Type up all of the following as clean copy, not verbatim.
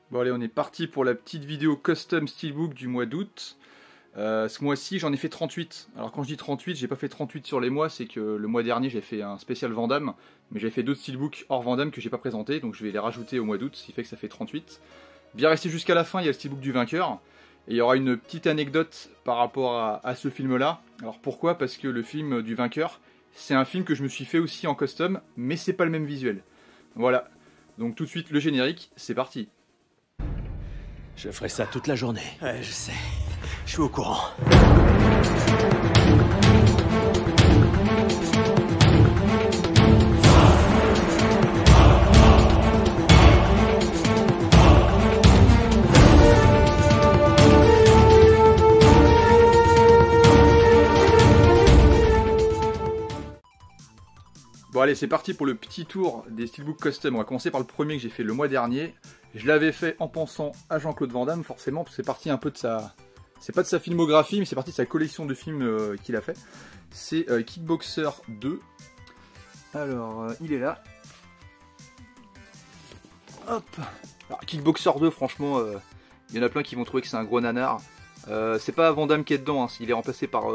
Bon allez, on est parti pour la petite vidéo custom steelbook du mois d'août. Ce mois-ci j'en ai fait 38. Alors quand je dis 38, j'ai pas fait 38 sur les mois, c'est que le mois dernier j'ai fait un spécial Van Damme, mais j'ai fait d'autres steelbooks hors Van Damme que j'ai pas présenté, donc je vais les rajouter au mois d'août, ce qui fait que ça fait 38. Bien rester jusqu'à la fin, il y a le steelbook du vainqueur, et il y aura une petite anecdote par rapport à ce film-là. Alors pourquoi? Parce que le film du vainqueur, c'est un film que je me suis fait aussi en custom, mais c'est pas le même visuel. Voilà, donc tout de suite le générique, c'est parti. Je ferai ça toute la journée. Ouais, je sais. Je suis au courant. Bon allez, c'est parti pour le petit tour des steelbooks custom. On va commencer par le premier que j'ai fait le mois dernier. Je l'avais fait en pensant à Jean-Claude Van Damme, forcément, parce que c'est parti un peu de sa... C'est pas de sa filmographie, mais c'est parti de sa collection de films qu'il a fait. C'est Kickboxer 2. Alors, il est là. Hop. Alors, Kickboxer 2, franchement, il y en a plein qui vont trouver que c'est un gros nanar. C'est pas Van Damme qui est dedans, hein. Il est remplacé par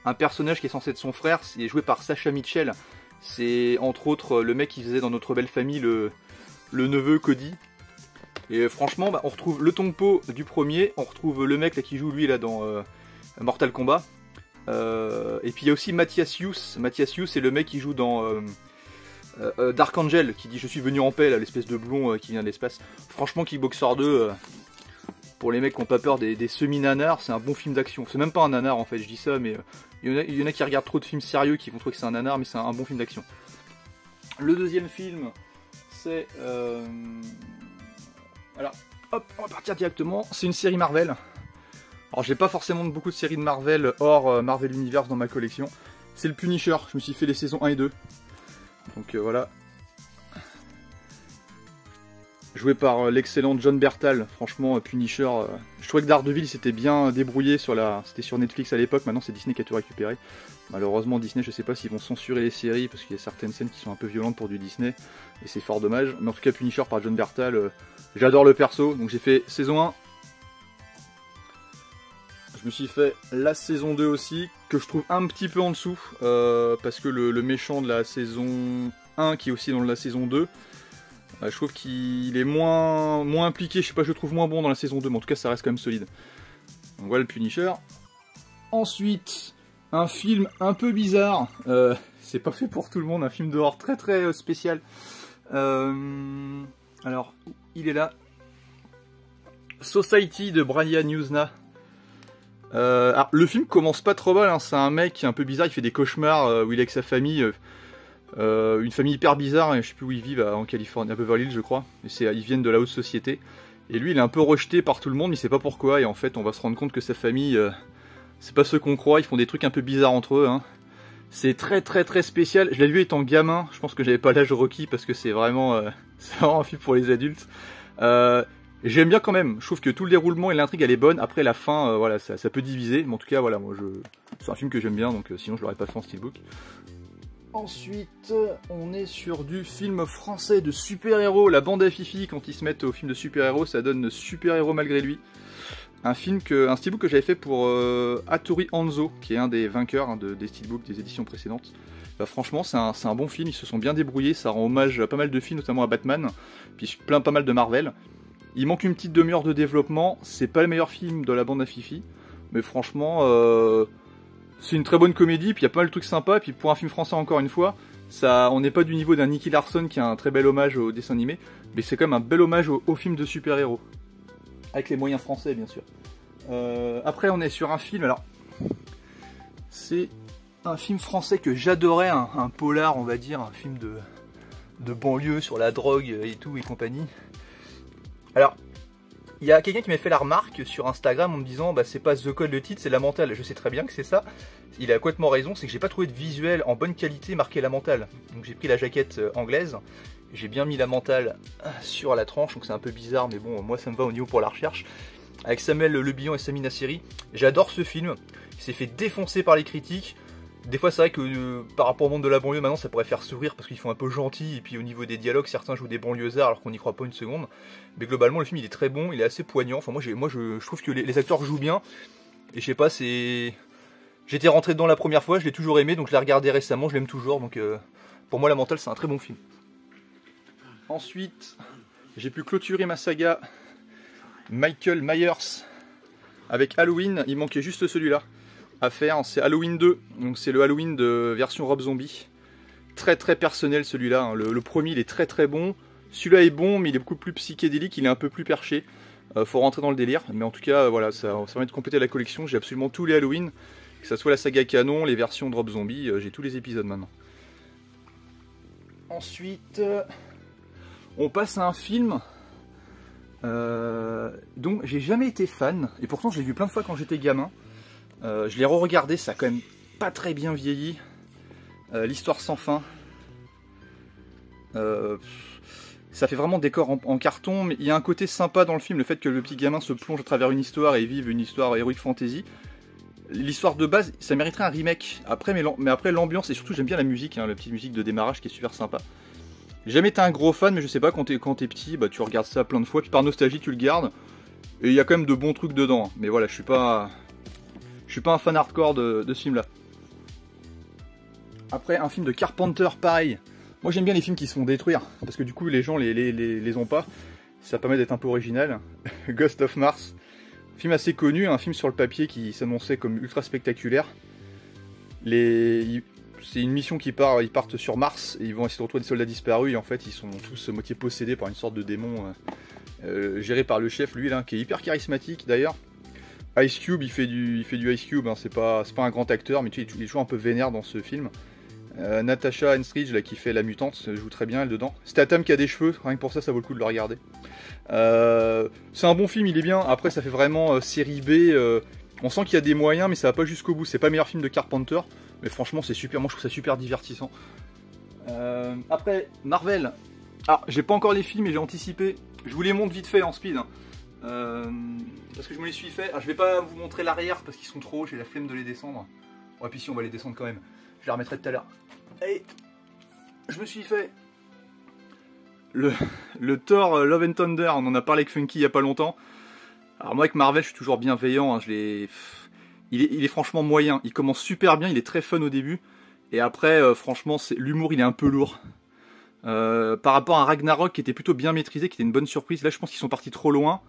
un personnage qui est censé être son frère. Il est joué par Sacha Mitchell. C'est entre autres le mec qui faisait dans Notre Belle Famille le neveu Cody. Et franchement, on retrouve le Tongpo du premier, on retrouve le mec là, qui joue lui là dans Mortal Kombat. Et puis il y a aussi Matthias Hues. Matthias Hues, c'est le mec qui joue dans Dark Angel, qui dit je suis venu en paix, l'espèce de blond qui vient de l'espace. Franchement, Kickboxer 2, pour les mecs qui n'ont pas peur des semi-nanars, c'est un bon film d'action. C'est même pas un nanar en fait, je dis ça, mais il y en a qui regardent trop de films sérieux qui vont trouver que c'est un nanar, mais c'est un bon film d'action. Le deuxième film, c'est... Alors, hop, on va partir directement. C'est une série Marvel. Alors, j'ai pas forcément beaucoup de séries de Marvel hors Marvel Universe dans ma collection. C'est le Punisher. Je me suis fait les saisons 1 et 2. Donc voilà. Joué par l'excellent John Bertal. Franchement, Punisher. Je trouvais que Daredevil s'était bien débrouillé sur la. C'était sur Netflix à l'époque. Maintenant, c'est Disney qui a tout récupéré. Malheureusement, Disney, je sais pas s'ils vont censurer les séries parce qu'il y a certaines scènes qui sont un peu violentes pour du Disney. Et c'est fort dommage. Mais en tout cas, Punisher par John Bertal. J'adore le perso, donc j'ai fait saison 1. Je me suis fait la saison 2 aussi, que je trouve un petit peu en dessous, parce que le méchant de la saison 1, qui est aussi dans la saison 2, je trouve qu'il est moins impliqué, je sais pas, je le trouve moins bon dans la saison 2, mais en tout cas ça reste quand même solide. Donc voilà le Punisher. Ensuite, un film un peu bizarre, c'est pas fait pour tout le monde, un film d'horreur très très spécial. Alors, il est là. Society de Brian Yuzna. Alors, le film commence pas trop mal, hein. C'est un mec un peu bizarre, il fait des cauchemars où il est avec sa famille. Une famille hyper bizarre, je sais plus où ils vivent, en Californie, à Beverly Hills je crois. Ils viennent de la haute société. Et lui il est un peu rejeté par tout le monde, il sait pas pourquoi. Et en fait on va se rendre compte que sa famille, c'est pas ceux qu'on croit, ils font des trucs un peu bizarres entre eux, hein. C'est très très très spécial. Je l'ai vu étant gamin, je pense que j'avais pas l'âge requis parce que c'est vraiment un film pour les adultes. J'aime bien quand même, je trouve que tout le déroulement et l'intrigue elle est bonne. Après la fin, voilà, ça peut diviser, mais en tout cas voilà, moi c'est un film que j'aime bien, donc sinon je l'aurais pas fait en steelbook. Ensuite, on est sur du film français de super-héros, la bande à Fifi. Quand ils se mettent au film de super-héros, ça donne super-héros malgré lui. Un steelbook que j'avais fait pour Hattori Hanzo, qui est un des vainqueurs des steelbooks des éditions précédentes. Bah, franchement, c'est un bon film, ils se sont bien débrouillés, ça rend hommage à pas mal de films, notamment à Batman, puis pas mal de Marvel. Il manque une petite demi-heure de développement, c'est pas le meilleur film de la bande à Fifi, mais franchement, c'est une très bonne comédie, puis il y a pas mal de trucs sympas, puis pour un film français encore une fois, on n'est pas du niveau d'un Nicky Larson qui a un très bel hommage au dessin animé, mais c'est quand même un bel hommage au film de super-héros. Avec les moyens français, bien sûr. Après, on est sur un film, alors... C'est un film français que j'adorais, un polar, on va dire, un film de banlieue sur la drogue et tout et compagnie. Alors, il y a quelqu'un qui m'a fait la remarque sur Instagram en me disant bah c'est pas The Code le titre, c'est Lamental. Je sais très bien que c'est ça. Il a complètement raison, c'est que j'ai pas trouvé de visuel en bonne qualité marqué Lamental. Donc j'ai pris la jaquette anglaise, j'ai bien mis Lamental sur la tranche, donc c'est un peu bizarre, mais bon, moi ça me va au niveau pour la recherche. Avec Samuel Le Bihan et Samina Seri. J'adore ce film, il s'est fait défoncer par les critiques. Des fois c'est vrai que par rapport au monde de la banlieue maintenant ça pourrait faire sourire parce qu'ils font un peu gentils et puis au niveau des dialogues certains jouent des banlieusards alors qu'on n'y croit pas une seconde. Mais globalement le film il est très bon, il est assez poignant, enfin moi je trouve que les acteurs jouent bien. Et je sais pas, c'est... J'étais rentré dedans la première fois, je l'ai toujours aimé donc je l'ai regardé récemment, je l'aime toujours donc pour moi La Mentale c'est un très bon film. Ensuite j'ai pu clôturer ma saga Michael Myers avec Halloween, il manquait juste celui-là à faire, c'est Halloween 2, donc c'est le Halloween de version Rob Zombie. Très très personnel celui-là, hein. Le premier il est très très bon, celui-là est bon mais il est beaucoup plus psychédélique, il est un peu plus perché. Faut rentrer dans le délire, mais en tout cas voilà, ça permet de compléter la collection, j'ai absolument tous les Halloween, que ce soit la saga canon, les versions de Rob Zombie, j'ai tous les épisodes maintenant. Ensuite, on passe à un film dont j'ai jamais été fan, et pourtant je l'ai vu plein de fois quand j'étais gamin. Je l'ai re-regardé, ça a quand même pas très bien vieilli. L'histoire sans fin. Ça fait vraiment décor en carton, mais il y a un côté sympa dans le film, le fait que le petit gamin se plonge à travers une histoire et vive une histoire heroic fantasy. L'histoire de base, ça mériterait un remake. Après, mais après l'ambiance, et surtout j'aime bien la musique, hein, la petite musique de démarrage qui est super sympa. J'ai jamais été un gros fan, mais je sais pas, quand t'es petit, bah, tu regardes ça plein de fois, puis par nostalgie tu le gardes. Et il y a quand même de bons trucs dedans, hein. Mais voilà, je suis pas un fan hardcore de ce film là. Après un film de Carpenter pareil. Moi j'aime bien les films qui se font détruire, parce que du coup les gens les ont pas. Ça permet d'être un peu original. Ghost of Mars. Film assez connu, un film sur le papier qui s'annonçait comme ultra spectaculaire. C'est une mission ils partent sur Mars et ils vont essayer de retrouver des soldats disparus et en fait ils sont tous moitié possédés par une sorte de démon géré par le chef lui là, qui est hyper charismatique d'ailleurs. Ice Cube, il fait du Ice Cube, hein, c'est pas un grand acteur, mais tu sais, il est toujours un peu vénère dans ce film. Natasha Henstridge, là, qui fait la mutante, joue très bien elle dedans. Statham qui a des cheveux, rien que pour ça, ça vaut le coup de le regarder. C'est un bon film, il est bien. Après, ça fait vraiment série B. On sent qu'il y a des moyens, mais ça va pas jusqu'au bout. C'est pas le meilleur film de Carpenter, mais franchement, c'est super. Moi, je trouve ça super divertissant. Après, Marvel. Ah, j'ai pas encore les films, mais j'ai anticipé. Je vous les montre vite fait en speed. Hein. Parce que je me les suis fait. Alors, je vais pas vous montrer l'arrière parce qu'ils sont trop hauts, j'ai la flemme de les descendre. Ouais, puis si on va les descendre quand même. Je les remettrai tout à l'heure. Et je me suis fait le Thor Love and Thunder. On en a parlé avec Funky il y a pas longtemps. Alors moi avec Marvel, je suis toujours bienveillant. Hein, il est franchement moyen. Il commence super bien, il est très fun au début. Et après, franchement, l'humour il est un peu lourd. Par rapport à Ragnarok qui était plutôt bien maîtrisé, qui était une bonne surprise. Là, je pense qu'ils sont partis trop loin.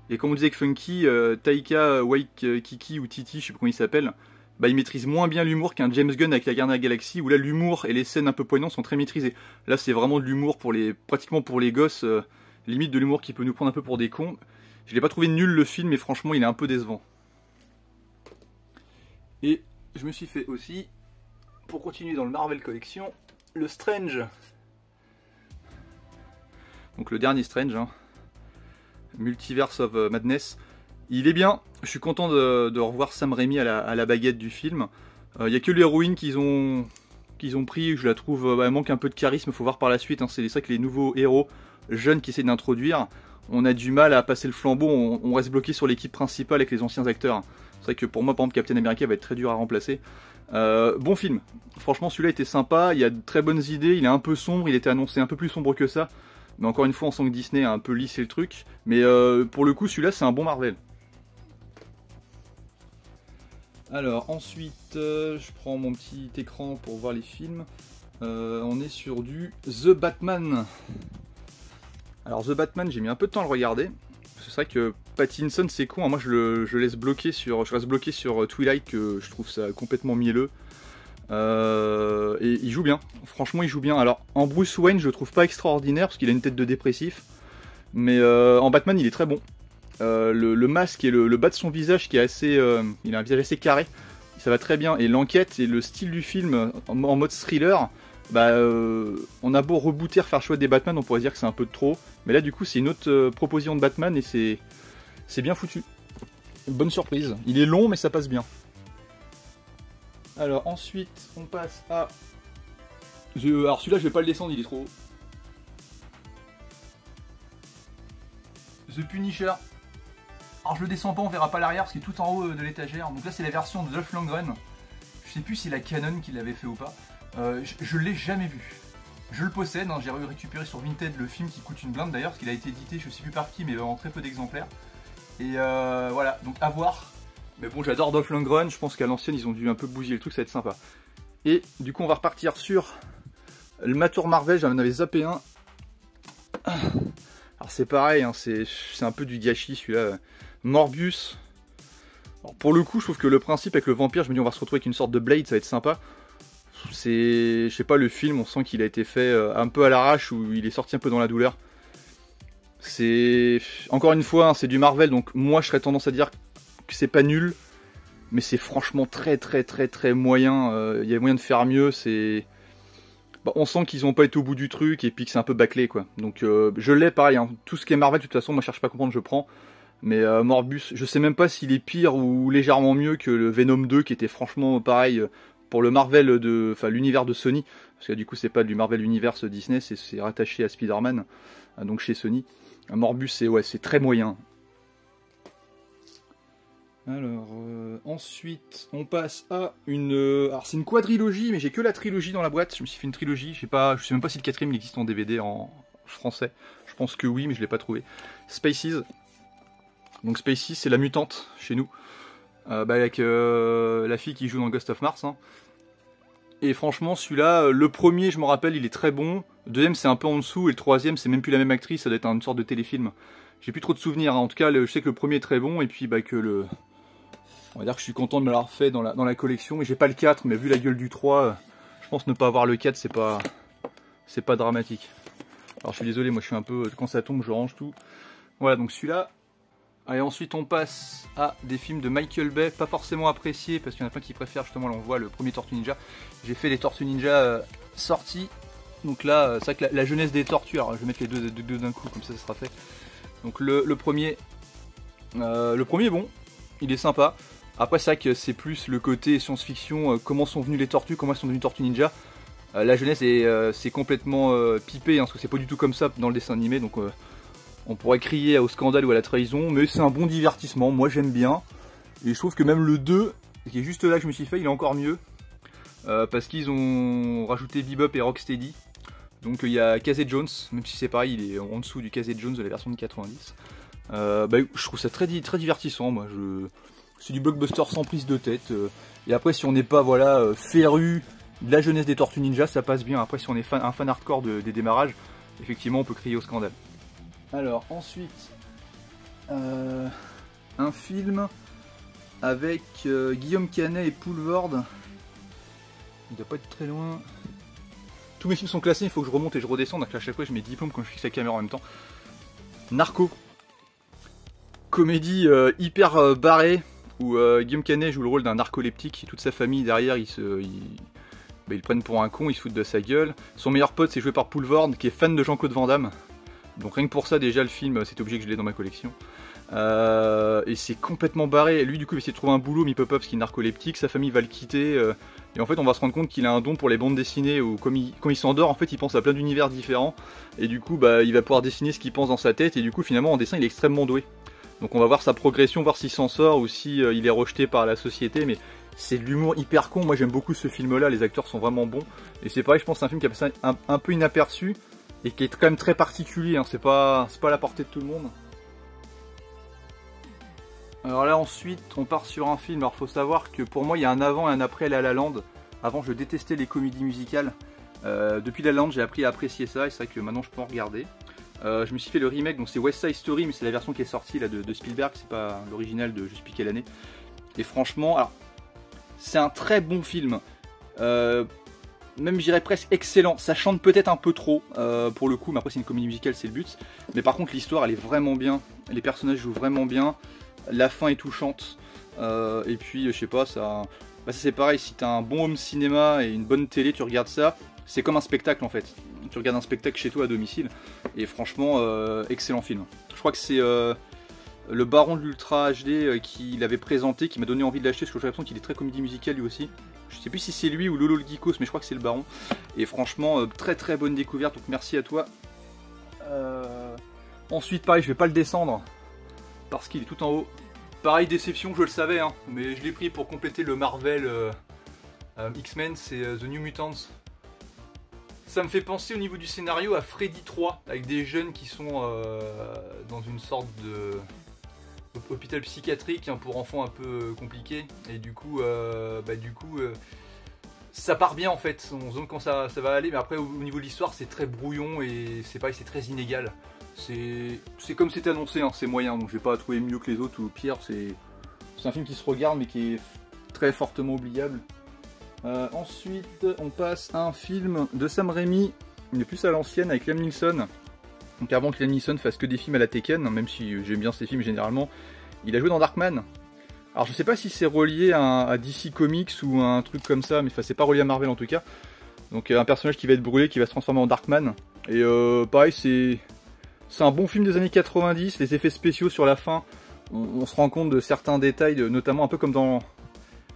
Et comme on disait avec Funky, Taika Waititi ou Titi, je sais pas comment il s'appelle, bah, il maîtrise moins bien l'humour qu'un James Gunn avec la Gardiens de la Galaxie, où là l'humour et les scènes un peu poignantes sont très maîtrisées. Là, c'est vraiment de l'humour pratiquement pour les gosses, limite de l'humour qui peut nous prendre un peu pour des cons. Je l'ai pas trouvé nul le film, mais franchement, il est un peu décevant. Et je me suis fait aussi, pour continuer dans le Marvel Collection, le Strange. Donc le dernier Strange, hein. Multiverse of Madness. Il est bien, je suis content de revoir Sam Raimi à la baguette du film. Il n'y a que l'héroïne qu'ils ont pris, je la trouve, elle manque un peu de charisme, il faut voir par la suite. Hein, c'est ça que les nouveaux héros jeunes qui essaient d'introduire, on a du mal à passer le flambeau, on reste bloqué sur l'équipe principale avec les anciens acteurs. C'est vrai que pour moi, par exemple, Captain America va être très dur à remplacer. Bon film, franchement celui-là était sympa, il y a de très bonnes idées, il est un peu sombre, il était annoncé un peu plus sombre que ça. Mais encore une fois, on sent que Disney a un peu lissé le truc. Mais pour le coup, celui-là, c'est un bon Marvel. Alors, ensuite, je prends mon petit écran pour voir les films. On est sur du The Batman. Alors, The Batman, j'ai mis un peu de temps à le regarder. C'est vrai que Pattinson, c'est con. Hein. Moi, je reste bloqué sur Twilight, que je trouve ça complètement mielleux. Et il joue bien, franchement il joue bien. Alors en Bruce Wayne je le trouve pas extraordinaire parce qu'il a une tête de dépressif, mais en Batman il est très bon. Le masque et le bas de son visage qui est assez, il a un visage assez carré, ça va très bien. Et l'enquête et le style du film en mode thriller, bah, on a beau rebooter, faire choix des Batman, on pourrait dire que c'est un peu de trop, mais là du coup c'est une autre proposition de Batman et c'est bien foutu. Bonne surprise, il est long mais ça passe bien. Alors ensuite on passe à... Alors celui-là je vais pas le descendre, il est trop haut. The Punisher. Alors je le descends pas, on verra pas l'arrière parce qu'il est tout en haut de l'étagère. Donc là c'est la version de Dolph Lundgren. Je sais plus si la Canon qui l'avait fait ou pas. Je l'ai jamais vu. Je le possède, hein, j'ai récupéré sur Vinted le film qui coûte une blinde d'ailleurs, parce qu'il a été édité, je sais plus par qui, mais en très peu d'exemplaires. Et voilà, donc à voir. Mais bon, j'adore Dolph Lundgren, je pense qu'à l'ancienne ils ont dû un peu bousiller le truc, ça va être sympa. Et du coup on va repartir sur le Matour Marvel, j'en avais zappé un. Alors c'est pareil, hein, c'est un peu du gâchis celui-là. Morbius. Alors pour le coup je trouve que le principe avec le vampire, je me dis on va se retrouver avec une sorte de Blade, ça va être sympa. C'est, je sais pas, le film on sent qu'il a été fait un peu à l'arrache, ou il est sorti un peu dans la douleur. C'est, encore une fois, hein, c'est du Marvel, donc moi je serais tendance à dire que c'est pas nul, mais c'est franchement très moyen. Il y a moyen de faire mieux. C'est, bah, on sent qu'ils ont pas été au bout du truc et puis que c'est un peu bâclé quoi. Donc je l'ai pareil, hein. Tout ce qui est Marvel de toute façon, moi je cherche pas à comprendre, je prends. Mais Morbius, je sais même pas s'il est pire ou légèrement mieux que le Venom 2 qui était franchement pareil pour le Marvel de, enfin l'univers de Sony, parce que du coup c'est pas du Marvel Universe Disney, c'est rattaché à Spider-Man, donc chez Sony. Morbius c'est ouais, c'est très moyen. Alors ensuite on passe à une, alors c'est une quadrilogie, mais j'ai que la trilogie dans la boîte. Je me suis fait une trilogie, je sais même pas si le quatrième il existe en DVD en français. Je pense que oui, mais je l'ai pas trouvé. Spaces. Donc Spaces c'est la mutante chez nous, avec la fille qui joue dans Ghost of Mars. Hein. Et franchement celui-là, le premier je me rappelle il est très bon, le deuxième c'est un peu en dessous, et le troisième c'est même plus la même actrice, ça doit être une sorte de téléfilm. J'ai plus trop de souvenirs, hein. En tout cas je sais que le premier est très bon, et puis bah, que le... On va dire que je suis content de me l'avoir fait dans la collection, mais j'ai pas le 4, mais vu la gueule du 3, je pense ne pas avoir le 4 c'est pas dramatique. Alors je suis désolé, moi je suis un peu, quand ça tombe je range tout. Voilà donc celui-là. Allez, ensuite on passe à des films de Michael Bay, pas forcément appréciés parce qu'il y en a plein qui préfèrent, justement là on voit le premier Tortue Ninja. J'ai fait les Tortues Ninja sorties, donc là c'est vrai que la jeunesse des tortues, alors je vais mettre les deux d'un coup comme ça sera fait. Donc le premier est bon, il est sympa. Après c'est vrai que c'est plus le côté science-fiction, comment sont venues les tortues, comment elles sont devenues Tortues Ninja. La jeunesse c'est complètement pipé, hein, parce que c'est pas du tout comme ça dans le dessin animé, donc on pourrait crier au scandale ou à la trahison, mais c'est un bon divertissement, moi j'aime bien. Et je trouve que même le 2, qui est juste là que je me suis fait, il est encore mieux. Parce qu'ils ont rajouté Bebop et Rocksteady. Donc il y a Casey Jones, même si c'est pareil, il est en dessous du Casey Jones de la version de 90. Bah, je trouve ça très divertissant, moi. C'est du blockbuster sans prise de tête. Et après, si on n'est pas voilà, féru de la jeunesse des Tortues Ninja, ça passe bien. Après, si on est un fan hardcore des démarrages, effectivement, on peut crier au scandale. Alors, ensuite, un film avec Guillaume Canet et Poulvord. Il doit pas être très loin. Tous mes films sont classés, il faut que je remonte et je redescende, donc à chaque fois je mets diplôme quand je fixe la caméra en même temps. Narco. Comédie hyper barrée, où Guillaume Canet joue le rôle d'un narcoleptique, toute sa famille derrière, ils le prennent pour un con, ils se foutent de sa gueule. Son meilleur pote c'est joué par Poulvord, qui est fan de Jean-Claude Van Damme. Donc rien que pour ça déjà le film, c'était obligé que je l'ai dans ma collection. Et c'est complètement barré. Lui du coup il va essayer de trouver un boulot, mais il peut pas parce qu'il est narcoleptique, sa famille va le quitter. Et en fait on va se rendre compte qu'il a un don pour les bandes dessinées, où quand il s'endort en fait il pense à plein d'univers différents. Et du coup bah, il va pouvoir dessiner ce qu'il pense dans sa tête, et du coup finalement en dessin il est extrêmement doué. Donc on va voir sa progression, voir s'il s'en sort ou si il est rejeté par la société. Mais c'est de l'humour hyper con, moi j'aime beaucoup ce film là, les acteurs sont vraiment bons. Et c'est pareil, je pense que c'est un film qui a passé un peu inaperçu, et qui est quand même très particulier, hein. C'est pas à la portée de tout le monde. Alors là ensuite on part sur un film, alors faut savoir que pour moi il y a un avant et un après La La Land. Avant je détestais les comédies musicales, depuis La La Land j'ai appris à apprécier ça, et c'est vrai que maintenant je peux en regarder. Je me suis fait le remake, donc c'est West Side Story, mais c'est la version qui est sortie là, de Spielberg, c'est pas l'original de je sais plus quelle année. Et franchement, alors c'est un très bon film, même j'irais presque excellent. Ça chante peut-être un peu trop pour le coup, mais après c'est une comédie musicale, c'est le but. Mais par contre l'histoire elle est vraiment bien, les personnages jouent vraiment bien. La fin est touchante, et puis je sais pas, ça c'est pareil, si t'as un bon home cinéma et une bonne télé, tu regardes ça, c'est comme un spectacle en fait. Tu regardes un spectacle chez toi à domicile, et franchement, excellent film. Je crois que c'est le Baron de l'Ultra HD qui l'avait présenté, qui m'a donné envie de l'acheter, parce que j'ai l'impression qu'il est très comédie musicale lui aussi. Je sais plus si c'est lui ou Lolo le Geekos, mais je crois que c'est le Baron. Et franchement, très bonne découverte, donc merci à toi. Ensuite, pareil, je vais pas le descendre, parce qu'il est tout en haut. Pareil, déception, je le savais, hein, mais je l'ai pris pour compléter le Marvel X-Men, c'est The New Mutants. Ça me fait penser au niveau du scénario à Freddy 3, avec des jeunes qui sont dans une sorte de hôpital psychiatrique hein, pour enfants un peu compliqués. Et du coup, ça part bien en fait. On se demande quand ça va aller, mais après au niveau de l'histoire, c'est très brouillon et c'est pareil, c'est très inégal. C'est comme c'était annoncé, hein, c'est moyen, donc je vais pas trouver mieux que les autres ou pire. C'est un film qui se regarde mais qui est très fortement oubliable. Ensuite, on passe à un film de Sam Raimi, mais plus à l'ancienne, avec Liam Neeson. Donc avant que Liam Neeson fasse que des films à la Tekken, même si j'aime bien ces films généralement, il a joué dans Darkman. Alors je sais pas si c'est relié à DC Comics ou un truc comme ça, mais c'est pas relié à Marvel en tout cas. Donc un personnage qui va être brûlé, qui va se transformer en Darkman. Et pareil, c'est un bon film des années 90, les effets spéciaux sur la fin, on se rend compte de certains détails, notamment un peu comme dans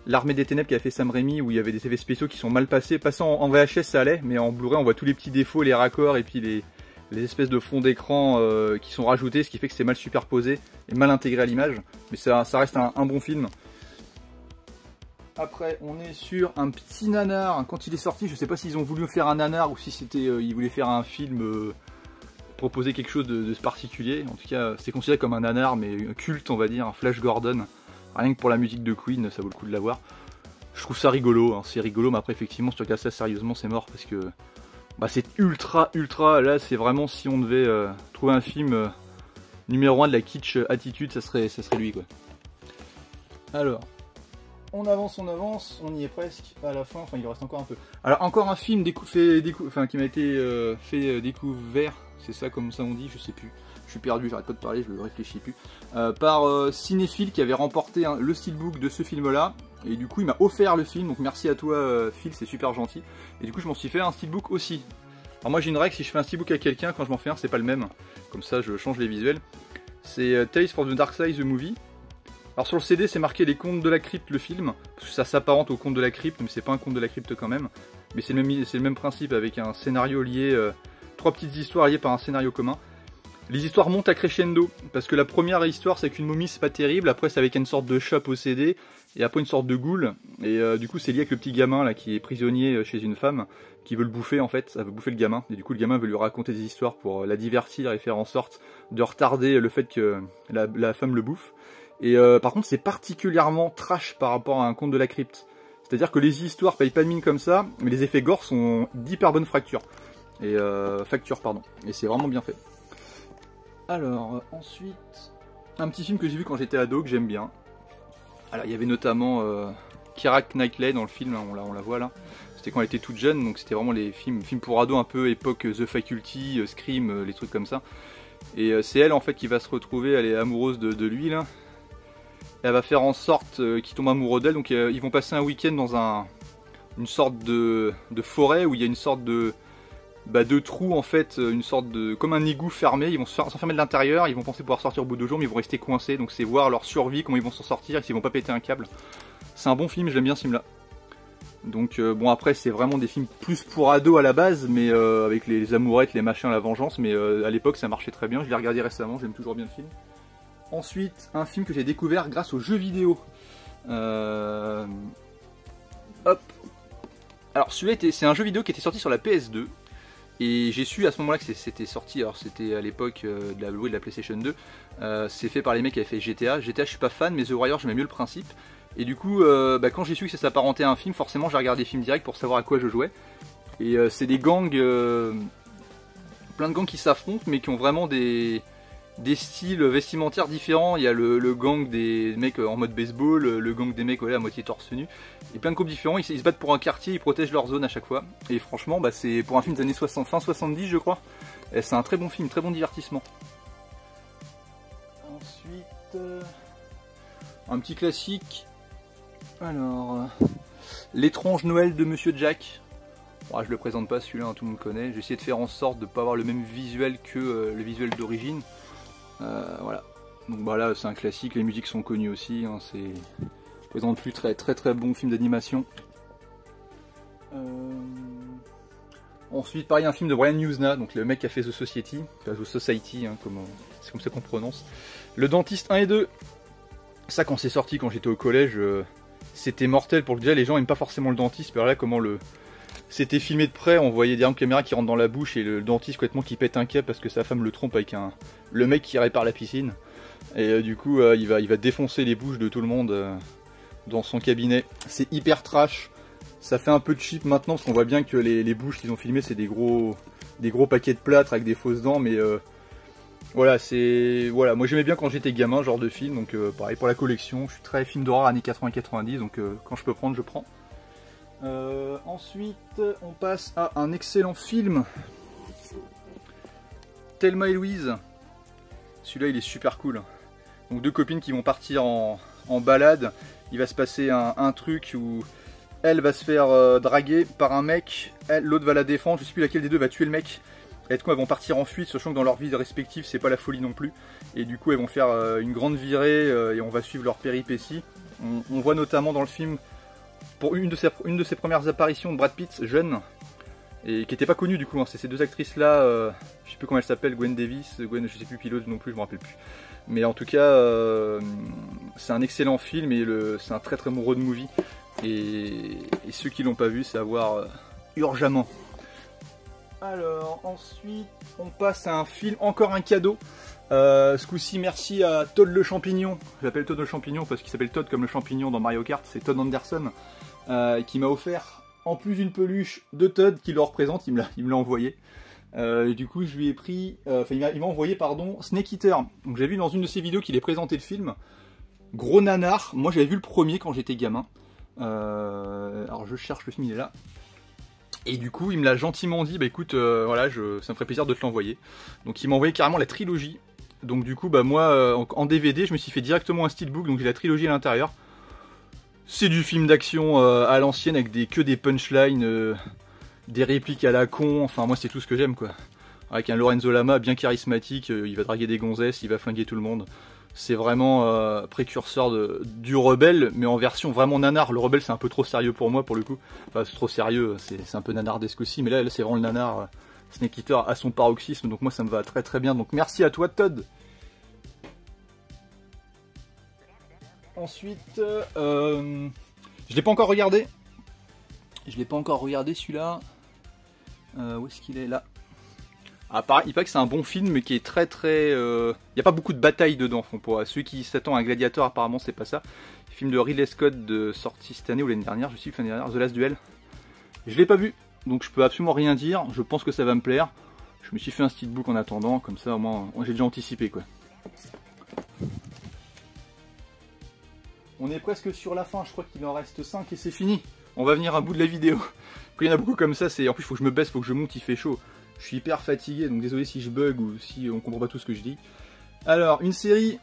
L'Armée des Ténèbres qui a fait Sam Raimi, où il y avait des effets spéciaux qui sont mal passés. Passant en VHS ça allait, mais en Blu-ray on voit tous les petits défauts, les raccords et puis les espèces de fonds d'écran qui sont rajoutés, ce qui fait que c'est mal superposé et mal intégré à l'image. Mais ça reste un bon film. Après on est sur un petit nanar. Quand il est sorti, je sais pas s'ils ont voulu faire un nanar ou si c'était ils voulaient faire un film, proposer quelque chose de particulier. En tout cas c'est considéré comme un nanar mais culte on va dire, un Flash Gordon. Rien que pour la musique de Queen, ça vaut le coup de l'avoir. Je trouve ça rigolo, hein. C'est rigolo, mais après effectivement, si tu regardes ça sérieusement, c'est mort parce que c'est ultra. Là, c'est vraiment si on devait trouver un film numéro 1 de la kitsch attitude, ça serait lui quoi. Alors, on avance, on y est presque à la fin. Enfin, il reste encore un peu. Alors, encore un film qui m'a été fait découvert. C'est ça comme ça on dit, je sais plus. Je suis perdu, j'arrête pas de parler, je ne réfléchis plus. Par Cinéphile qui avait remporté le steelbook de ce film là. Et du coup il m'a offert le film, donc merci à toi Phil, c'est super gentil. Et du coup je m'en suis fait un steelbook aussi. Alors moi j'ai une règle, si je fais un steelbook à quelqu'un, quand je m'en fais un c'est pas le même. Comme ça je change les visuels. C'est Tales from the Dark Side the Movie. Alors sur le CD c'est marqué Les Contes de la Crypte le film. Parce que ça s'apparente aux Contes de la Crypte, mais c'est pas un conte de la crypte quand même. Mais c'est le même principe avec un scénario lié, 3 petites histoires liées par un scénario commun. Les histoires montent à crescendo, parce que la première histoire c'est avec une momie, c'est pas terrible, après c'est avec une sorte de chat possédé, et après une sorte de ghoul, et du coup c'est lié avec le petit gamin là qui est prisonnier chez une femme, qui veut le bouffer en fait, ça veut bouffer le gamin, et du coup le gamin veut lui raconter des histoires pour la divertir et faire en sorte de retarder le fait que la femme le bouffe. Et par contre c'est particulièrement trash par rapport à un conte de la crypte, c'est-à-dire que les histoires payent pas de mine comme ça, mais les effets gore sont d'hyper bonne facture, et c'est vraiment bien fait. Alors, ensuite, un petit film que j'ai vu quand j'étais ado, que j'aime bien. Alors, il y avait notamment Keira Knightley dans le film, hein, on la voit là. C'était quand elle était toute jeune, donc c'était vraiment les films pour ados un peu époque The Faculty, Scream, les trucs comme ça. Et c'est elle en fait qui va se retrouver, elle est amoureuse de lui là. Et elle va faire en sorte qu'il tombe amoureux d'elle, donc ils vont passer un week-end dans une sorte de forêt où il y a une sorte de trous en fait, une sorte de comme un égout fermé. Ils vont s'enfermer de l'intérieur, ils vont penser pouvoir sortir au bout de 2 jours mais ils vont rester coincés, donc c'est voir leur survie, comment ils vont s'en sortir et s'ils vont pas péter un câble. C'est un bon film, j'aime bien ce film là. Donc bon après c'est vraiment des films plus pour ados à la base, mais avec les amourettes, les machins, la vengeance, mais à l'époque ça marchait très bien, je l'ai regardé récemment, j'aime toujours bien le film. Ensuite un film que j'ai découvert grâce aux jeux vidéo. Hop. Alors celui-là c'est un jeu vidéo qui était sorti sur la PS2. Et j'ai su à ce moment-là que c'était sorti, alors c'était à l'époque de la PlayStation 2, c'est fait par les mecs qui avaient fait GTA. GTA je suis pas fan, mais The Warrior j'aimais mieux le principe. Et du coup, quand j'ai su que ça s'apparentait à un film, forcément j'ai regardé des films directs pour savoir à quoi je jouais. Et c'est des gangs, plein de gangs qui s'affrontent, mais qui ont vraiment des styles vestimentaires différents. Il y a le gang des mecs en mode baseball, le gang des mecs à moitié torse nu, et plein de groupes différents. Ils se battent pour un quartier, ils protègent leur zone à chaque fois. Et franchement, c'est pour un film des années 60, fin 70 je crois. C'est un très bon film, très bon divertissement. Ensuite, un petit classique. Alors, L'étrange Noël de Monsieur Jack. Bon, je le présente pas celui-là, hein, tout le monde connaît. J'ai essayé de faire en sorte de ne pas avoir le même visuel que le visuel d'origine. Voilà. Donc là c'est un classique, les musiques sont connues aussi. Hein, c'est présente plus très bon film d'animation. Ensuite pareil un film de Brian Yuzna, donc le mec qui a fait The Society, The Society, hein, c'est comme ça qu'on prononce. Le Dentiste 1 et 2. Ça quand c'est sorti quand j'étais au collège. c'était mortel pour le dire. Les gens aiment pas forcément le dentiste, mais là comment c'était filmé de près, on voyait des caméras qui rentrent dans la bouche et le dentiste complètement qui pète un câble parce que sa femme le trompe avec le mec qui répare la piscine. Et du coup il va défoncer les bouches de tout le monde dans son cabinet. C'est hyper trash. Ça fait un peu cheap maintenant parce qu'on voit bien que les bouches qu'ils ont filmées c'est des gros paquets de plâtre avec des fausses dents, mais voilà, moi j'aimais bien quand j'étais gamin, genre de film, donc pareil pour la collection, je suis très film d'horreur années 80-90, donc quand je peux prendre, je prends. Ensuite, on passe à un excellent film, Thelma et Louise. Celui-là il est super cool. Donc deux copines qui vont partir en balade, il va se passer un truc où elle va se faire draguer par un mec, l'autre va la défendre, je sais plus laquelle des deux va tuer le mec. Et du coup elles vont partir en fuite, sachant que dans leur vie respective c'est pas la folie non plus. Et du coup elles vont faire une grande virée et on va suivre leurs péripéties. On voit notamment dans le film, pour une de ses premières apparitions, de Brad Pitt, jeune, et qui était pas connu du coup, hein. C'est ces deux actrices là, je sais plus comment elles s'appellent, Gwen Davis, je sais plus pilote non plus, je me rappelle plus. Mais en tout cas c'est un excellent film et c'est un très très bon road movie. Et ceux qui l'ont pas vu, c'est à voir urgemment. Alors ensuite on passe à un film, encore un cadeau. Ce coup-ci merci à Todd le champignon. J'appelle Todd le champignon parce qu'il s'appelle Todd comme le champignon dans Mario Kart. C'est Todd Anderson qui m'a offert en plus une peluche de Todd qui le représente. Il me l'a envoyé. Du coup je lui ai pris, il m'a envoyé pardon, Snake Eater. Donc j'ai vu dans une de ses vidéos qu'il ait présenté le film. Gros nanar. Moi j'avais vu le premier quand j'étais gamin. Alors je cherche le film, il est là. Et du coup il me l'a gentiment dit, bah écoute voilà, ça me ferait plaisir de te l'envoyer. Donc il m'a envoyé carrément la trilogie. Donc du coup bah moi en DVD je me suis fait directement un steelbook, donc j'ai la trilogie à l'intérieur. C'est du film d'action à l'ancienne avec que des punchlines, des répliques à la con, enfin moi c'est tout ce que j'aime quoi. Avec un Lorenzo Lama bien charismatique, il va draguer des gonzesses, il va flinguer tout le monde. C'est vraiment précurseur du Rebelle, mais en version vraiment nanar. Le Rebelle c'est un peu trop sérieux pour moi pour le coup. Enfin c'est trop sérieux, c'est un peu nanardesque aussi, mais là c'est vraiment le nanar Snake Eater à son paroxysme, donc moi ça me va très très bien. Donc merci à toi Todd. Ensuite, je l'ai pas encore regardé. Je l'ai pas encore regardé celui-là. Où est-ce qu'il est là? Ah, pareil, il paraît que c'est un bon film, mais qui est très très... Il n'y a pas beaucoup de batailles dedans. Pour ceux qui s'attendent à un Gladiator, apparemment c'est pas ça. Film de Ridley Scott sorti cette année ou l'année dernière, je sais l'année dernière, The Last Duel. Je l'ai pas vu, donc je peux absolument rien dire. Je pense que ça va me plaire. Je me suis fait un steelbook en attendant, comme ça au moins j'ai déjà anticipé quoi. On est presque sur la fin, je crois qu'il en reste 5 et c'est fini. On va venir à bout de la vidéo. Quand il y en a beaucoup comme ça, en plus il faut que je me baisse, il faut que je monte, il fait chaud. Je suis hyper fatigué, donc désolé si je bug ou si on comprend pas tout ce que je dis. Alors, une série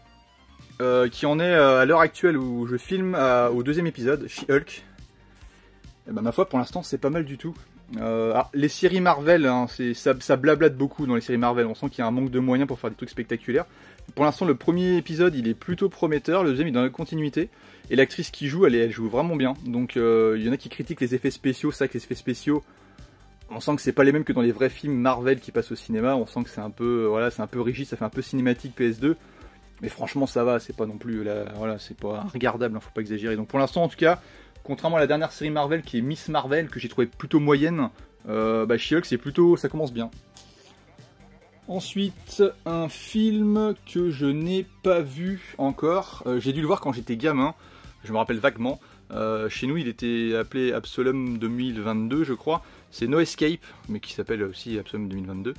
qui en est à l'heure actuelle où je filme au 2e épisode, She-Hulk. Et ben, ma foi, pour l'instant, c'est pas mal du tout. Alors, les séries Marvel, hein, ça blablate beaucoup dans les séries Marvel. On sent qu'il y a un manque de moyens pour faire des trucs spectaculaires. Pour l'instant, le premier épisode, il est plutôt prometteur. Le deuxième, il est dans la continuité. Et l'actrice qui joue, elle joue vraiment bien. Donc, il y en a qui critiquent les effets spéciaux. C'est vrai que les effets spéciaux... On sent que c'est pas les mêmes que dans les vrais films Marvel qui passent au cinéma. On sent que c'est un peu, voilà, c'est un peu rigide, ça fait un peu cinématique PS2. Mais franchement, ça va, c'est pas non plus, voilà, c'est pas regardable, hein, faut pas exagérer. Donc pour l'instant, en tout cas, contrairement à la dernière série Marvel qui est Miss Marvel, que j'ai trouvé plutôt moyenne, She-Hulk, c'est plutôt, ça commence bien. Ensuite, un film que je n'ai pas vu encore. J'ai dû le voir quand j'étais gamin, je me rappelle vaguement. Chez nous, il était appelé Absolum 2022, je crois. C'est No Escape, mais qui s'appelle aussi Absolum 2022.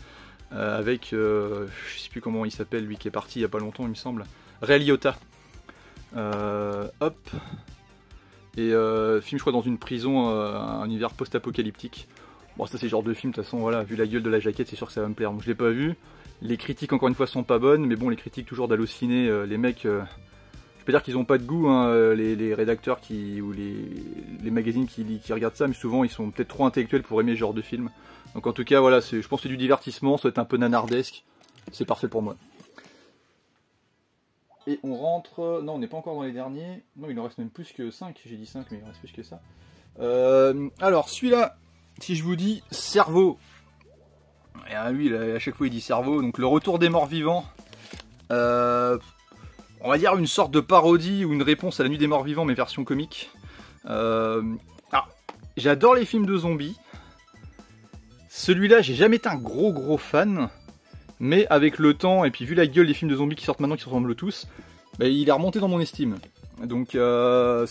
Avec, je sais plus comment il s'appelle, lui qui est parti il y a pas longtemps, il me semble. Ray Liotta. Hop. Et film, je crois, dans une prison, un univers post-apocalyptique. Bon, ça, c'est le genre de film, de toute façon, voilà, vu la gueule de la jaquette, c'est sûr que ça va me plaire. Donc, je l'ai pas vu. Les critiques, encore une fois, sont pas bonnes, mais bon, les critiques toujours d'Allociné, les mecs. Je peux dire qu'ils ont pas de goût, hein, les rédacteurs ou les magazines qui regardent ça, mais souvent ils sont peut-être trop intellectuels pour aimer ce genre de film. Donc en tout cas, voilà, je pense que c'est du divertissement, ça va être un peu nanardesque, c'est parfait pour moi. Et on rentre... Non, on n'est pas encore dans les derniers. Non, il en reste même plus que 5, j'ai dit 5, mais il en reste plus que ça. Alors, celui-là, si je vous dis Cerveau. Et lui, à chaque fois il dit Cerveau, donc le retour des morts vivants. On va dire une sorte de parodie ou une réponse à La Nuit des Morts Vivants, mais version comique. J'adore les films de zombies. Celui-là, j'ai jamais été un gros fan. Mais avec le temps, et puis vu la gueule des films de zombies qui sortent maintenant, qui se ressemblent tous, bah, il est remonté dans mon estime. Donc voilà,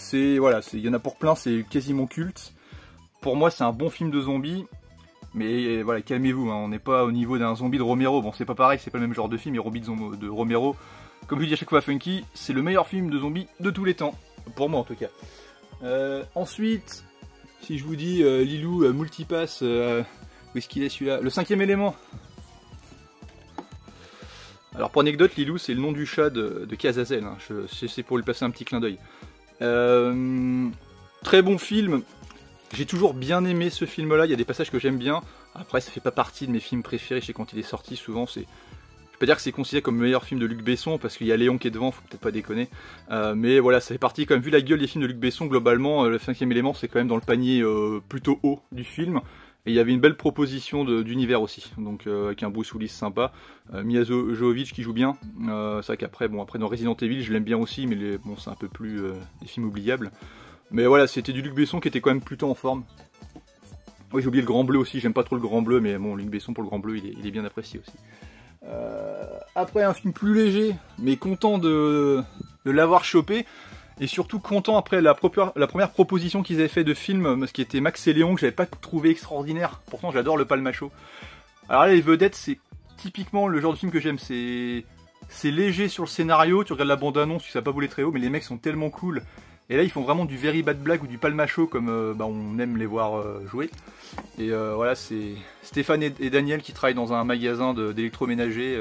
il y en a pour plein, c'est quasiment culte. Pour moi, c'est un bon film de zombies. Mais voilà, calmez-vous, hein, on n'est pas au niveau d'un zombie de Romero. Bon, c'est pas pareil, c'est pas le même genre de film, et Zombie de Romero, comme je dis à chaque fois à Funky, c'est le meilleur film de zombies de tous les temps. Pour moi en tout cas. Ensuite, si je vous dis Lilou Multipass, où est-ce qu'il est celui-là? Le 5e élément. Alors pour anecdote, Lilou c'est le nom du chat de Cazazel, hein. C'est pour lui passer un petit clin d'œil. Très bon film, j'ai toujours bien aimé ce film là, il y a des passages que j'aime bien. Après ça fait pas partie de mes films préférés, je sais quand il est sorti souvent c'est... Je peux pas dire que c'est considéré comme le meilleur film de Luc Besson, parce qu'il y a Léon qui est devant, faut peut-être pas déconner. Mais voilà, ça fait partie quand même, vu la gueule des films de Luc Besson, globalement, le 5e élément c'est quand même dans le panier plutôt haut du film. Et il y avait une belle proposition d'univers aussi, donc avec un Bruce Willis sympa, Mia Jovovich qui joue bien. C'est vrai qu'après, bon, après dans Resident Evil, je l'aime bien aussi, mais bon, c'est un peu plus des films oubliables. Mais voilà, c'était du Luc Besson qui était quand même plutôt en forme. Oui, j'ai oublié le Grand Bleu aussi, j'aime pas trop le Grand Bleu, mais bon, Luc Besson pour le Grand Bleu, il est bien apprécié aussi. Après, un film plus léger, mais content de l'avoir chopé. Et surtout content après la première proposition qu'ils avaient fait de film, ce qui était Max et Léon, que j'avais pas trouvé extraordinaire. Pourtant j'adore le Palmacho. Alors là, les vedettes, c'est typiquement le genre de film que j'aime. C'est léger sur le scénario, tu regardes la bande-annonce, tu sais pas voler très haut, mais les mecs sont tellement cool. Et là ils font vraiment du very bad black ou du Palmacho comme on aime les voir jouer. Et voilà, c'est Stéphane et Daniel qui travaillent dans un magasin d'électroménager.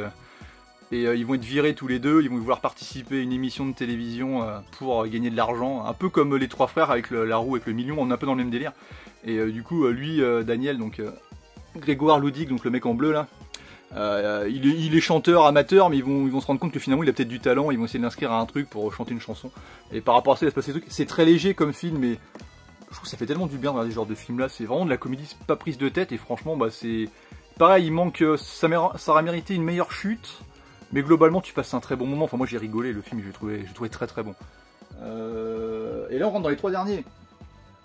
Et ils vont être virés tous les deux, ils vont vouloir participer à une émission de télévision pour gagner de l'argent, un peu comme les trois frères avec la roue avec le million, on est un peu dans le même délire. Et du coup, lui, Daniel, donc Grégoire Loudig, donc le mec en bleu là, il est chanteur amateur, mais ils vont se rendre compte que finalement il a peut-être du talent, ils vont essayer de l'inscrire à un truc pour chanter une chanson. Et par rapport à ça, il va se passer des trucs. C'est très léger comme film, mais je trouve que ça fait tellement du bien dans ce genre de film là, c'est vraiment de la comédie pas prise de tête, et franchement, bah c'est pareil, il manque, ça aurait mérité une meilleure chute. Mais globalement, tu passes un très bon moment. Enfin, moi j'ai rigolé, le film, j'ai trouvé très bon. Et là, on rentre dans les 3 derniers.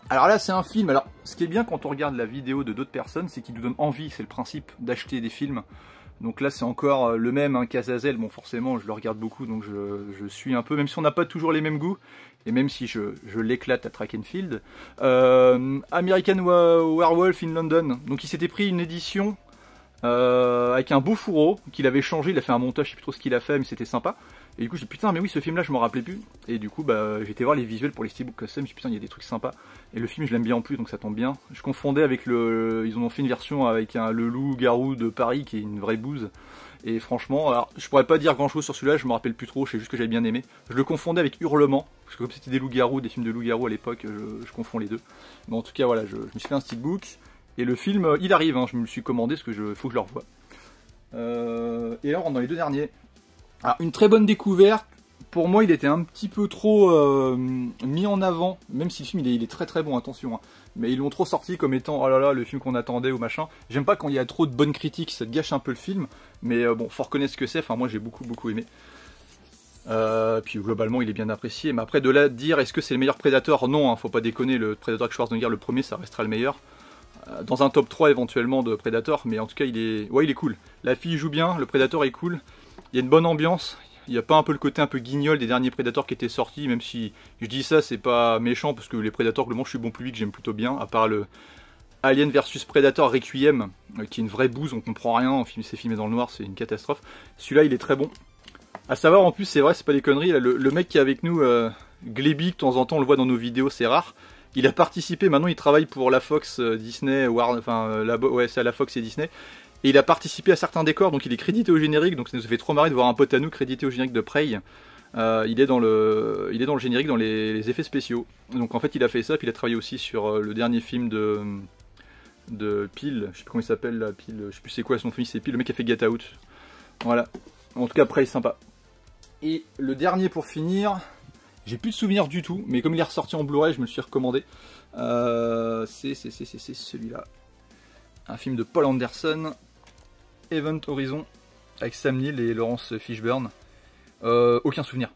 Alors là, c'est un film. Alors, ce qui est bien quand on regarde la vidéo de d'autres personnes, c'est qu'il nous donne envie. C'est le principe d'acheter des films. Donc là, c'est encore le même, hein, Cazazel. Bon, forcément, je le regarde beaucoup, donc je suis un peu, même si on n'a pas toujours les mêmes goûts, et même si je l'éclate à Track and Field. American Werewolf in London. Donc, il s'était pris une édition. Avec un beau fourreau qu'il avait changé, il a fait un montage, je sais plus trop ce qu'il a fait, mais c'était sympa. Et du coup j'ai dit putain mais oui ce film là je m'en rappelais plus. Et du coup j'ai été voir les visuels pour les Steelbook Custom, j'ai dit putain il y a des trucs sympas. Et le film je l'aime bien en plus donc ça tombe bien. Je confondais avec ils en ont fait une version avec le loup-garou de Paris qui est une vraie bouse. Et franchement, alors je pourrais pas dire grand chose sur celui-là, je me rappelle plus trop, je sais juste que j'avais bien aimé. Je le confondais avec Hurlement, parce que comme c'était des loups-garous, des films de loups-garous à l'époque, je confonds les deux. Mais en tout cas voilà, je me suis fait un Steelbook. Et le film, il arrive, hein, je me le suis commandé parce que faut que je le revoie. Et là on rentre dans les 2 derniers. Alors une très bonne découverte. Pour moi il était un petit peu trop mis en avant. Même si le film il est très bon, attention. Hein. Mais ils l'ont trop sorti comme étant oh là là le film qu'on attendait ou machin. J'aime pas quand il y a trop de bonnes critiques, ça te gâche un peu le film. Mais bon, faut reconnaître ce que c'est. Enfin moi j'ai beaucoup aimé. Puis globalement il est bien apprécié. Mais après de là dire est-ce que c'est le meilleur Predator? Non, hein, faut pas déconner. Le Predator avec Schwarzenegger, le premier, ça restera le meilleur. Dans un top 3 éventuellement de Predator, mais en tout cas il est cool. La fille joue bien, le Predator est cool, il y a une bonne ambiance, il n'y a pas un peu le côté un peu guignol des derniers Predators qui étaient sortis, même si je dis ça c'est pas méchant parce que les Predators globalement je suis bon public, j'aime plutôt bien, à part le Alien vs Predator Requiem, qui est une vraie bouse, on comprend rien, c'est filmé dans le noir, c'est une catastrophe. Celui-là il est très bon. À savoir en plus c'est vrai, c'est pas des conneries, là, le mec qui est avec nous, Gleby, de temps en temps on le voit dans nos vidéos, c'est rare. Il a participé, maintenant il travaille pour la Fox, Disney, ouais c'est à la Fox et Disney. Et il a participé à certains décors, donc il est crédité au générique, donc ça nous fait trop marrer de voir un pote à nous crédité au générique de Prey. Il est dans le générique, dans les effets spéciaux. Donc en fait il a fait ça, puis il a travaillé aussi sur le dernier film de Peel, je sais plus comment il s'appelle là, Peel, je sais plus c'est quoi son film, c'est Peel, le mec qui a fait Get Out. Voilà, en tout cas Prey sympa. Et le dernier pour finir... J'ai plus de souvenirs du tout, mais comme il est ressorti en Blu-ray, je me le suis recommandé. C'est celui-là. Un film de Paul Anderson, Event Horizon, avec Sam Neill et Laurence Fishburne. Aucun souvenir.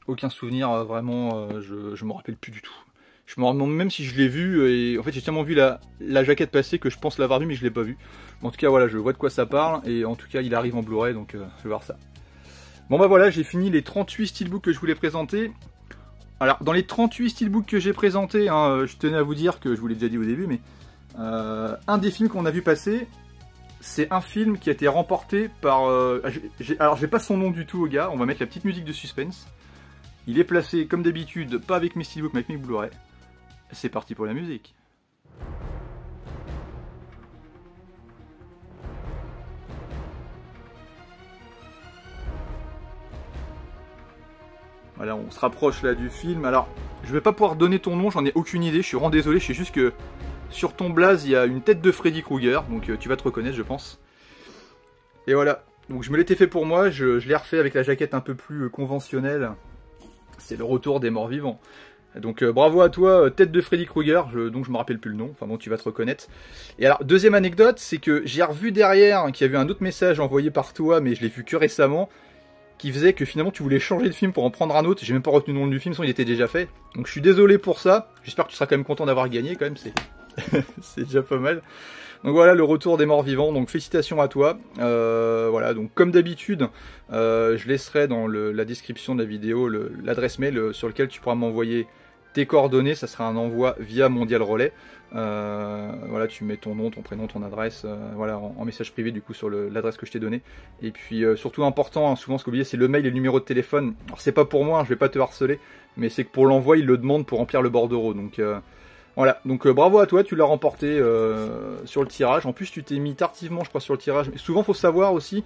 Aucun souvenir, vraiment, je me rappelle plus du tout. Je me demande même si je l'ai vu, et en fait j'ai tellement vu la jaquette passer que je pense l'avoir vu, mais je l'ai pas vu. En tout cas voilà, je vois de quoi ça parle, et en tout cas il arrive en Blu-ray, donc je vais voir ça. Bon bah voilà, j'ai fini les 38 steelbooks que je voulais présenter. Alors dans les 38 steelbooks que j'ai présentés, hein, je tenais à vous dire que je vous l'ai déjà dit au début, mais un des films qu'on a vu passer, c'est un film qui a été remporté par... alors j'ai pas son nom du tout au gars, on va mettre la petite musique de suspense. Il est placé comme d'habitude, pas avec mes steelbooks mais avec mes Blu-ray. C'est parti pour la musique. Voilà, on se rapproche là du film. Alors, je vais pas pouvoir donner ton nom, j'en ai aucune idée, je suis vraiment désolé, je sais juste que sur ton blaze, il y a une tête de Freddy Krueger, donc tu vas te reconnaître, je pense. Et voilà, donc je me l'étais fait pour moi, je l'ai refait avec la jaquette un peu plus conventionnelle. C'est le retour des morts vivants. Donc bravo à toi, tête de Freddy Krueger, donc je me rappelle plus le nom, enfin bon tu vas te reconnaître. Et alors deuxième anecdote, c'est que j'ai revu derrière qu'il y avait un autre message envoyé par toi, mais je l'ai vu que récemment, qui faisait que finalement tu voulais changer de film pour en prendre un autre, j'ai même pas retenu le nom du film, sinon il était déjà fait. Donc je suis désolé pour ça, j'espère que tu seras quand même content d'avoir gagné quand même, c'est déjà pas mal. Donc voilà le retour des morts vivants, donc félicitations à toi. Voilà, donc comme d'habitude, je laisserai dans la description de la vidéo l'adresse mail sur laquelle tu pourras m'envoyer tes coordonnées, ça sera un envoi via Mondial Relais. Voilà, tu mets ton nom, ton prénom, ton adresse, voilà, en message privé du coup sur l'adresse que je t'ai donnée. Et puis surtout important, hein, souvent ce qu'oublier c'est le mail et le numéro de téléphone. Alors c'est pas pour moi, hein, je vais pas te harceler, mais c'est que pour l'envoi il le demande pour remplir le bordereau. Donc voilà, donc bravo à toi, tu l'as remporté sur le tirage. En plus tu t'es mis tardivement je crois sur le tirage. Mais souvent faut savoir aussi,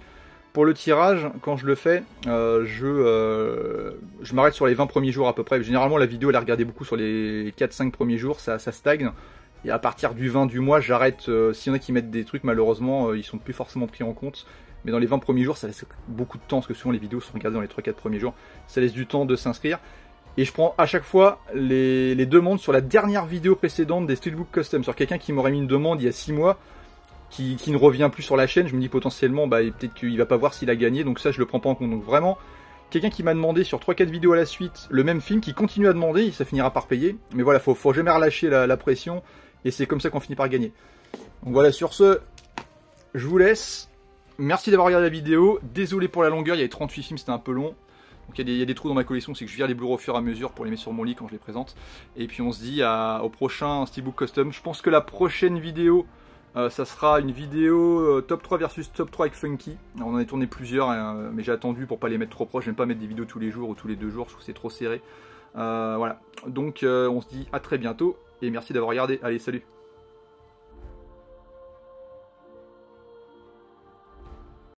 pour le tirage, quand je le fais, je m'arrête sur les 20 premiers jours à peu près. Généralement la vidéo elle est regardée beaucoup sur les 4-5 premiers jours, ça stagne. Et à partir du 20 du mois, j'arrête. S'il y en a qui mettent des trucs, malheureusement, ils sont plus forcément pris en compte. Mais dans les 20 premiers jours, ça laisse beaucoup de temps, parce que souvent les vidéos sont regardées dans les 3-4 premiers jours. Ça laisse du temps de s'inscrire. Et je prends à chaque fois les demandes sur la dernière vidéo précédente des Steelbook Custom. Sur quelqu'un qui m'aurait mis une demande il y a 6 mois, qui ne revient plus sur la chaîne, je me dis potentiellement, bah, peut-être qu'il va pas voir s'il a gagné, donc ça je le prends pas en compte. Donc vraiment, quelqu'un qui m'a demandé sur 3-4 vidéos à la suite le même film, qui continue à demander, ça finira par payer. Mais voilà, faut jamais relâcher la pression. Et c'est comme ça qu'on finit par gagner. Donc voilà, sur ce, je vous laisse. Merci d'avoir regardé la vidéo. Désolé pour la longueur, il y avait 38 films, c'était un peu long. Donc il y a des trous dans ma collection, c'est que je vire les Blu-ray au fur et à mesure pour les mettre sur mon lit quand je les présente. Et puis on se dit au prochain Steelbook Custom. Je pense que la prochaine vidéo, ça sera une vidéo top 3 versus top 3 avec Funky. Alors, on en a tourné plusieurs, mais j'ai attendu pour pas les mettre trop proches. J'aime pas mettre des vidéos tous les jours ou tous les 2 jours, je trouve que c'est trop serré. Voilà, donc on se dit à très bientôt. Et merci d'avoir regardé. Allez, salut!